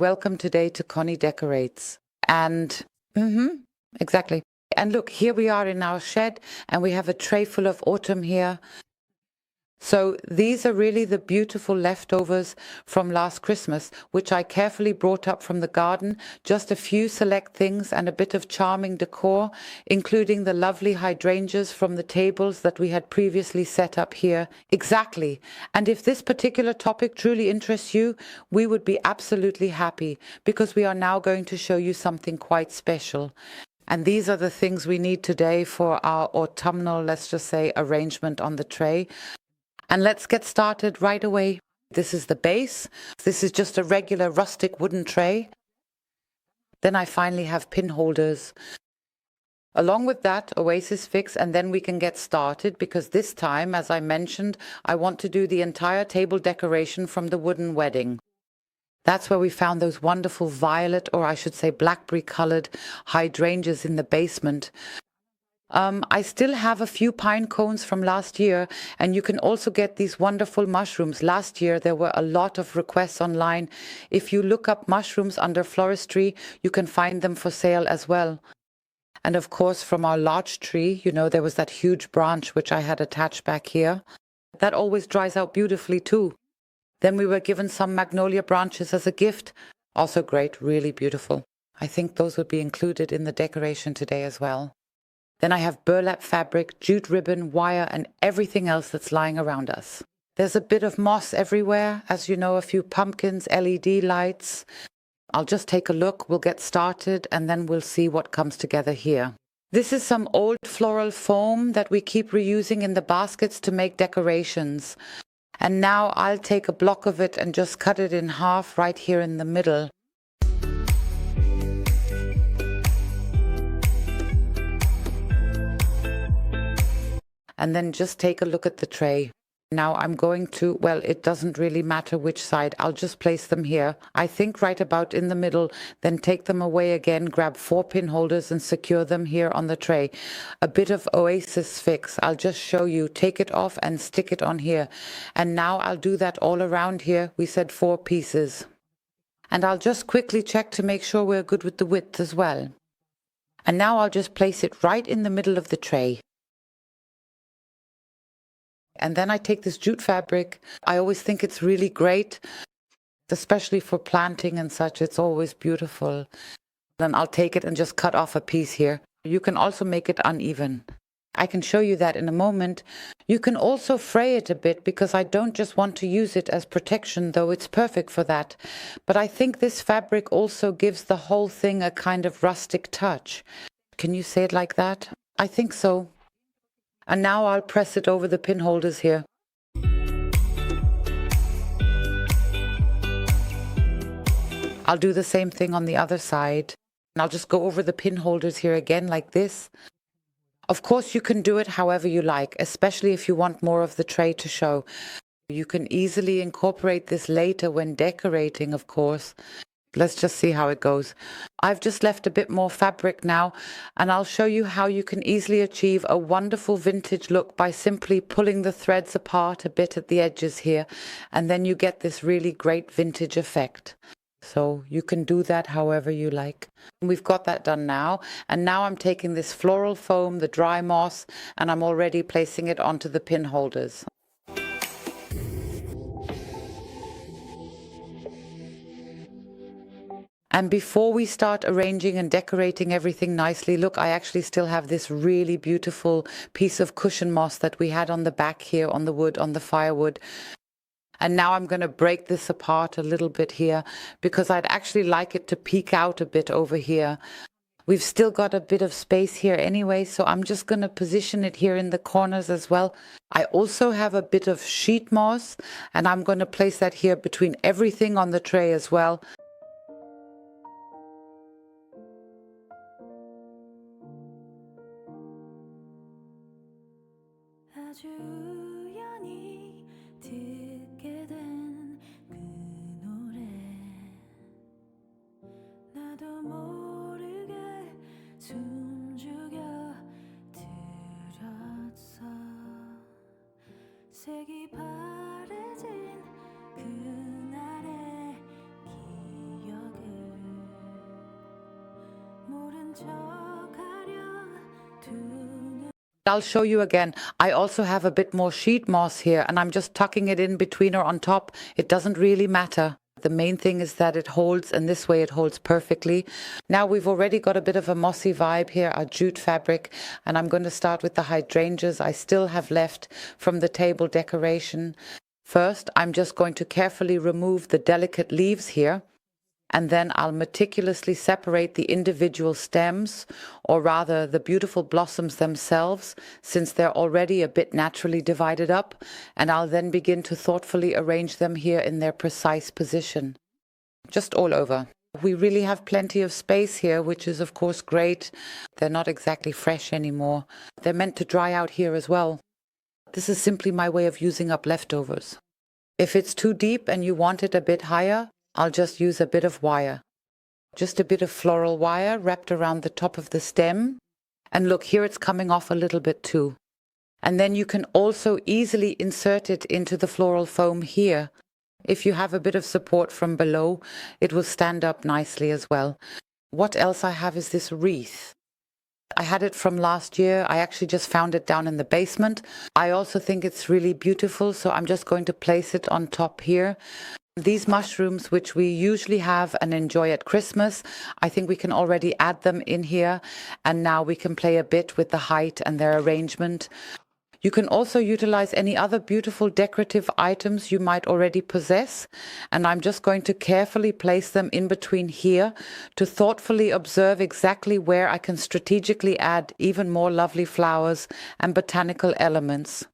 Welcome today to Conny Decorates. And, exactly. And look, here we are in our shed and we have a tray full of autumn here. So these are really the beautiful leftovers from last Christmas, which I carefully brought up from the garden, just a few select things and a bit of charming decor, including the lovely hydrangeas from the tables that we had previously set up here. Exactly. And if this particular topic truly interests you, we would be absolutely happy because we are now going to show you something quite special. And these are the things we need today for our autumnal, let's just say, arrangement on the tray. And let's get started right away. This is the base. This is just a regular rustic wooden tray. Then I finally have pin holders. Along with that, Oasis Fix, and then we can get started because this time, as I mentioned, I want to do the entire table decoration from the wooden wedding. That's where we found those wonderful violet, or I should say blackberry colored hydrangeas in the basement. I still have a few pine cones from last year, and you can also get these wonderful mushrooms. Last year, there were a lot of requests online. If you look up mushrooms under floristry, you can find them for sale as well. And of course, from our large tree, there was that huge branch which I had attached back here. That always dries out beautifully too. Then we were given some magnolia branches as a gift. Also great, really beautiful. I think those would be included in the decoration today as well. Then I have burlap fabric, jute ribbon, wire, and everything else that's lying around us. There's a bit of moss everywhere, as you know, a few pumpkins, LED lights. I'll just take a look, we'll get started, and then we'll see what comes together here. This is some old floral foam that we keep reusing in the baskets to make decorations. And now I'll take a block of it and just cut it in half right here in the middle. And then just take a look at the tray. Now I'm going to, well, it doesn't really matter which side, I'll just place them here. I think right about in the middle, then take them away again, grab 4 pin holders and secure them here on the tray. A bit of Oasis Fix, I'll just show you, take it off and stick it on here. And now I'll do that all around here. We said 4 pieces. And I'll just quickly check to make sure we're good with the width as well. And now I'll just place it right in the middle of the tray. And then I take this jute fabric. I always think it's really great, especially for planting and such. It's always beautiful. Then I'll take it and just cut off a piece here. You can also make it uneven. I can show you that in a moment. You can also fray it a bit because I don't just want to use it as protection, though it's perfect for that. But I think this fabric also gives the whole thing a kind of rustic touch. Can you say it like that? I think so. And now I'll press it over the pin holders here. I'll do the same thing on the other side. And I'll just go over the pin holders here again like this. Of course, you can do it however you like, especially if you want more of the tray to show. You can easily incorporate this later when decorating, of course. Let's just see how it goes. I've just left a bit more fabric now, and I'll show you how you can easily achieve a wonderful vintage look by simply pulling the threads apart a bit at the edges here, and then you get this really great vintage effect. So you can do that however you like. We've got that done now, and now I'm taking this floral foam, the dry moss, and I'm already placing it onto the pin holders. And before we start arranging and decorating everything nicely, look, I actually still have this really beautiful piece of cushion moss that we had on the back here on the wood, on the firewood. And now I'm going to break this apart a little bit here because I'd actually like it to peek out a bit over here. We've still got a bit of space here anyway, so I'm just going to position it here in the corners as well. I also have a bit of sheet moss, and I'm going to place that here between everything on the tray as well. 색이 바래진 그날의 기억을 I'll show you again. I also have a bit more sheet moss here, and I'm just tucking it in between or on top. It doesn't really matter. The main thing is that it holds, and this way it holds perfectly. Now we've already got a bit of a mossy vibe here, our jute fabric, and I'm going to start with the hydrangeas I still have left from the table decoration. First, I'm just going to carefully remove the delicate leaves here, and then I'll meticulously separate the individual stems, or rather the beautiful blossoms themselves, since they're already a bit naturally divided up, and I'll then begin to thoughtfully arrange them here in their precise position, just all over. We really have plenty of space here, which is of course great. They're not exactly fresh anymore. They're meant to dry out here as well. This is simply my way of using up leftovers. If it's too deep and you want it a bit higher, I'll just use a bit of wire. Just a bit of floral wire wrapped around the top of the stem. And look, here it's coming off a little bit too. And then you can also easily insert it into the floral foam here. If you have a bit of support from below, it will stand up nicely as well. What else I have is this wreath. I had it from last year. I actually just found it down in the basement. I also think it's really beautiful, so I'm just going to place it on top here. These mushrooms, which we usually have and enjoy at Christmas, I think we can already add them in here, and now we can play a bit with the height and their arrangement. You can also utilize any other beautiful decorative items you might already possess, and I'm just going to carefully place them in between here to thoughtfully observe exactly where I can strategically add even more lovely flowers and botanical elements.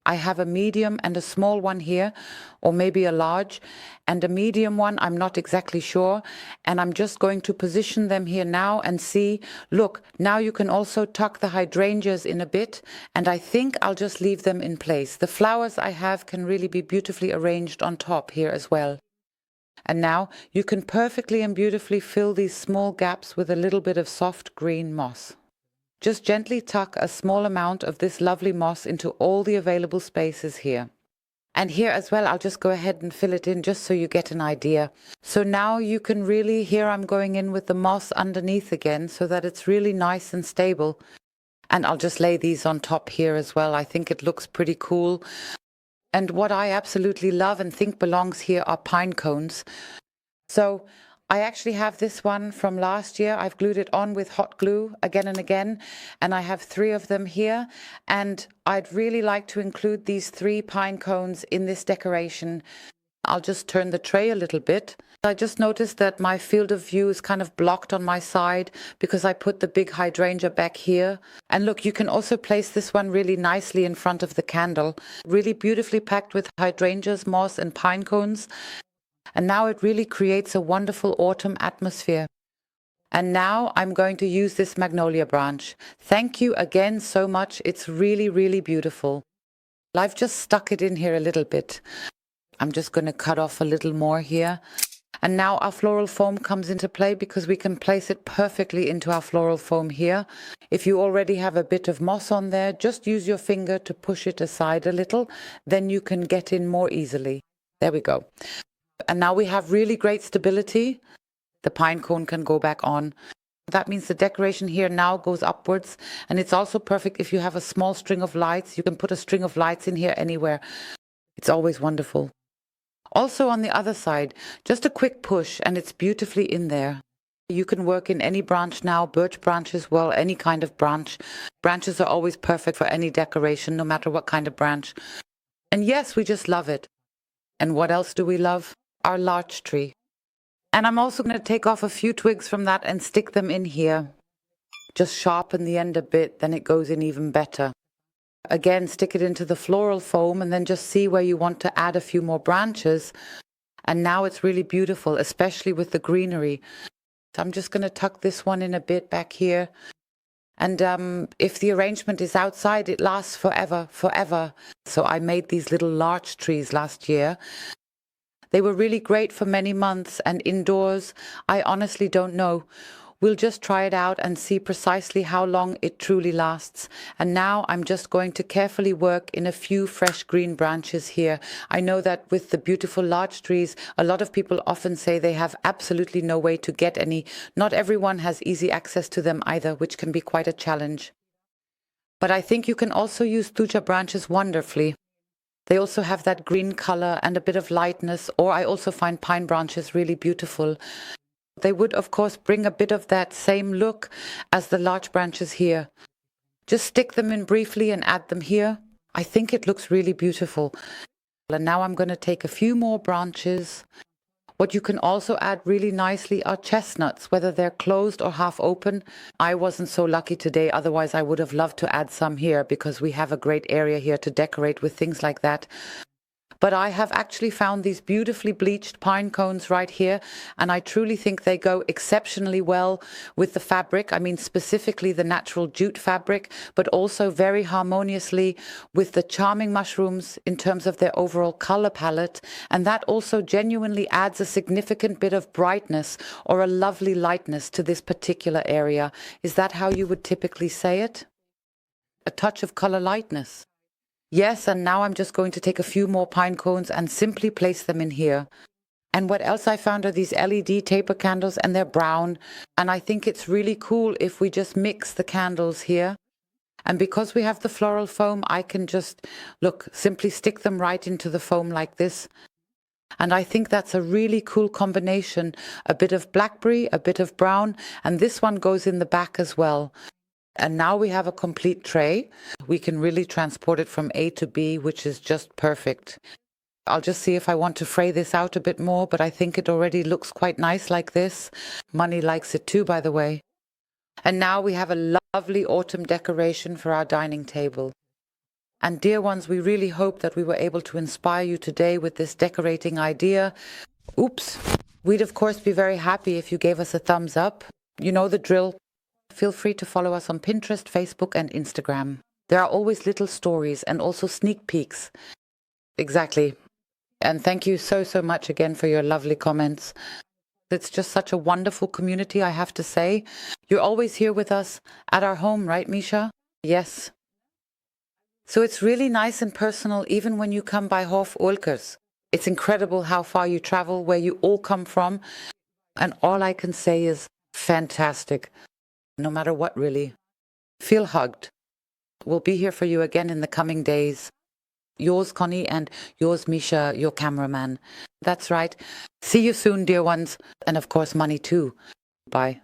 I have a medium and a small one here, or maybe a large, and a medium one, I'm not exactly sure, and I'm just going to position them here now and see, look, now you can also tuck the hydrangeas in a bit, and I think I'll just leave them in place. The flowers I have can really be beautifully arranged on top here as well. And now you can perfectly and beautifully fill these small gaps with a little bit of soft green moss. Just gently tuck a small amount of this lovely moss into all the available spaces here. And here as well, I'll just go ahead and fill it in just so you get an idea. So now you can really, here I'm going in with the moss underneath again so that it's really nice and stable. And I'll just lay these on top here as well. I think it looks pretty cool. And what I absolutely love and think belongs here are pine cones. So I actually have this one from last year. I've glued it on with hot glue again and again, and I have 3 of them here, and I'd really like to include these 3 pine cones in this decoration. I'll just turn the tray a little bit. I just noticed that my field of view is kind of blocked on my side because I put the big hydrangea back here. And look, you can also place this one really nicely in front of the candle. Really beautifully packed with hydrangeas, moss and pine cones. And now it really creates a wonderful autumn atmosphere. And now I'm going to use this magnolia branch. Thank you again so much. It's really, really beautiful. I've just stuck it in here a little bit. I'm just going to cut off a little more here. And now our floral foam comes into play because we can place it perfectly into our floral foam here. If you already have a bit of moss on there, just use your finger to push it aside a little. Then you can get in more easily. There we go. And now we have really great stability. The pine cone can go back on. That means the decoration here now goes upwards. And it's also perfect if you have a small string of lights. You can put a string of lights in here anywhere. It's always wonderful. Also on the other side, just a quick push and it's beautifully in there. You can work in any branch now, birch branches, well, any kind of branch. Branches are always perfect for any decoration, no matter what kind of branch. And yes, we just love it. And what else do we love? Our larch tree. And I'm also going to take off a few twigs from that and stick them in here. Just sharpen the end a bit, then it goes in even better. Again, stick it into the floral foam and then just see where you want to add a few more branches. And now it's really beautiful, especially with the greenery. So I'm just going to tuck this one in a bit back here. And if the arrangement is outside, it lasts forever, forever. So I made these little larch trees last year. They were really great for many months, and indoors, I honestly don't know. We'll just try it out and see precisely how long it truly lasts. And now I'm just going to carefully work in a few fresh green branches here. I know that with the beautiful large trees, a lot of people often say they have absolutely no way to get any. Not everyone has easy access to them either, which can be quite a challenge. But I think you can also use thuja branches wonderfully. They also have that green color and a bit of lightness, or I also find pine branches really beautiful. They would, of course, bring a bit of that same look as the large branches here. Just stick them in briefly and add them here. I think it looks really beautiful. And now I'm going to take a few more branches. What you can also add really nicely are chestnuts, whether they're closed or half open. I wasn't so lucky today, otherwise I would have loved to add some here because we have a great area here to decorate with things like that. But I have actually found these beautifully bleached pine cones right here, and I truly think they go exceptionally well with the fabric. I mean, specifically the natural jute fabric, but also very harmoniously with the charming mushrooms in terms of their overall color palette. And that also genuinely adds a significant bit of brightness or a lovely lightness to this particular area. Is that how you would typically say it? A touch of color lightness. Yes, and now I'm just going to take a few more pine cones and simply place them in here. And what else I found are these LED taper candles, and they're brown. And I think it's really cool if we just mix the candles here. And because we have the floral foam, I can just, look, simply stick them right into the foam like this. And I think that's a really cool combination. A bit of blackberry, a bit of brown, and this one goes in the back as well. And now we have a complete tray. We can really transport it from A to B, which is just perfect. I'll just see if I want to fray this out a bit more, but I think it already looks quite nice like this. Money likes it too, by the way. And now we have a lovely autumn decoration for our dining table. And dear ones, we really hope that we were able to inspire you today with this decorating idea. Oops. We'd of course be very happy if you gave us a thumbs up. You know the drill. Feel free to follow us on Pinterest, Facebook, and Instagram. There are always little stories and also sneak peeks. Exactly. And thank you so much again for your lovely comments. It's just such a wonderful community, I have to say. You're always here with us at our home, right, Micha? Yes. So it's really nice and personal even when you come by Hof Ulkers. It's incredible how far you travel, where you all come from. And all I can say is fantastic. No matter what, really. Feel hugged. We'll be here for you again in the coming days. Yours, Conny, and yours, Micha, your cameraman. That's right. See you soon, dear ones. And of course, money too. Bye.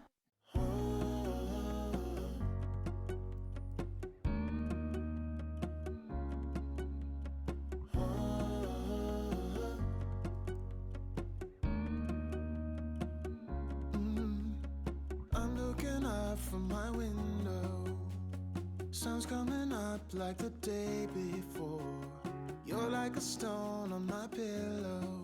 I'm looking up from my window. Sun's coming up like the day before. You're like a stone on my pillow.